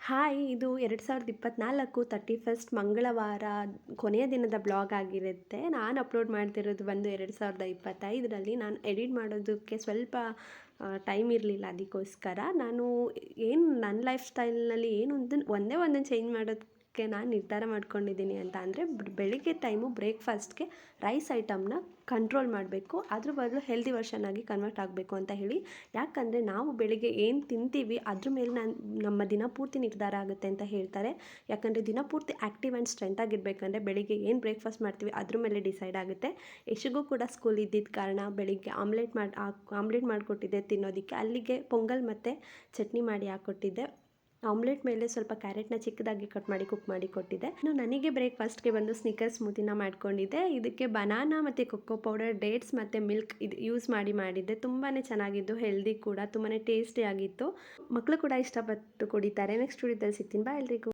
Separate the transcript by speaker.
Speaker 1: Hi, ಇದು 2024 31st ಮಂಗಳವಾರ ಕೊನೆಯ ದಿನದ ಬ್ಲಾಗ್ ಆಗಿರುತ್ತೆ. ನಾನು ಅಪ್ಲೋಡ್ ಮಾಡ್ತಿರೋದು ಬಂದು 2025ರಲ್ಲಿ. ನಾನು ಎಡಿಟ್ ಮಾಡೋದಕ್ಕೆ ಸ್ವಲ್ಪ ಟೈಮ್ ಇರಲಿಲ್ಲ. ಅದಕ್ಕೋಸ್ಕರ ನಾನು ಏನು ನನ್ನ ಲೈಫ್ ಸ್ಟೈಲ್ನಲ್ಲಿ ಏನು ಒಂದೇ ಒಂದನ್ನು ಚೇಂಜ್ ಮಾಡೋದಕ್ಕೆ ನಾನು ನಿರ್ಧಾರ ಮಾಡ್ಕೊಂಡಿದ್ದೀನಿ ಅಂತ ಅಂದರೆ, ಬೆಳಿಗ್ಗೆ ಟೈಮು ಬ್ರೇಕ್ಫಾಸ್ಟ್ಗೆ ರೈಸ್ ಐಟಮ್ನ ಕಂಟ್ರೋಲ್ ಮಾಡಬೇಕು, ಅದ್ರ ಬದಲು ಹೆಲ್ದಿ ವರ್ಷನ್ ಆಗಿ ಕನ್ವರ್ಟ್ ಆಗಬೇಕು ಅಂತ ಹೇಳಿ. ಯಾಕಂದರೆ ನಾವು ಬೆಳಿಗ್ಗೆ ಏನು ತಿಂತೀವಿ ಅದ್ರ ಮೇಲೆ ನಮ್ಮ ದಿನ ಪೂರ್ತಿ ನಿರ್ಧಾರ ಆಗುತ್ತೆ ಅಂತ ಹೇಳ್ತಾರೆ. ಯಾಕಂದರೆ ದಿನ ಪೂರ್ತಿ ಆ್ಯಕ್ಟಿವ್ ಆ್ಯಂಡ್ ಸ್ಟ್ರೆಂತಾಗಿರಬೇಕಂದ್ರೆ ಬೆಳಿಗ್ಗೆ ಏನು ಬ್ರೇಕ್ಫಾಸ್ಟ್ ಮಾಡ್ತೀವಿ ಅದ್ರ ಮೇಲೆ ಡಿಸೈಡ್ ಆಗುತ್ತೆ. ಯಶಿಗೂ ಕೂಡ ಸ್ಕೂಲ್ ಇದ್ದಿದ್ದ ಕಾರಣ ಬೆಳಿಗ್ಗೆ ಆಮ್ಲೆಟ್ ಮಾಡಿಕೊಟ್ಟಿದ್ದೆ ತಿನ್ನೋದಕ್ಕೆ. ಅಲ್ಲಿಗೆ ಪೊಂಗಲ್ ಮತ್ತು ಚಟ್ನಿ ಮಾಡಿ ಹಾಕ್ಕೊಟ್ಟಿದ್ದೆ. ಆಮ್ಲೆಟ್ ಮೇಲೆ ಸ್ವಲ್ಪ ಕ್ಯಾರೆಟ್ನ ಚಿಕ್ಕದಾಗಿ ಕಟ್ ಮಾಡಿ ಕುಕ್ ಮಾಡಿ ಕೊಟ್ಟಿದ್ದೆ. ಇನ್ನು ನನಗೆ ಬ್ರೇಕ್ಫಾಸ್ಟ್ಗೆ ಬಂದು ಸ್ನಿಕರ್ ಸ್ಮೂತಿನ ಮಾಡ್ಕೊಂಡಿದ್ದೆ. ಇದಕ್ಕೆ ಬನಾನಾ ಮತ್ತು ಕೊಕ್ಕೋ ಪೌಡರ್, ಡೇಟ್ಸ್ ಮತ್ತು ಮಿಲ್ಕ್ ಇದು ಯೂಸ್ ಮಾಡಿದ್ದೆ. ತುಂಬಾ ಚೆನ್ನಾಗಿದ್ದು, ಹೆಲ್ದಿ ಕೂಡ, ತುಂಬಾ ಟೇಸ್ಟಿ ಆಗಿತ್ತು. ಮಕ್ಕಳು ಕೂಡ ಇಷ್ಟಪಟ್ಟು ಕುಡಿತಾರೆ. ನೆಕ್ಸ್ಟ್ ವಿಡಿಯೋದಲ್ಲಿ ಸಿಗ್ತೀನಿ. ಬಾಯ್ ಎಲ್ರಿಗೂ.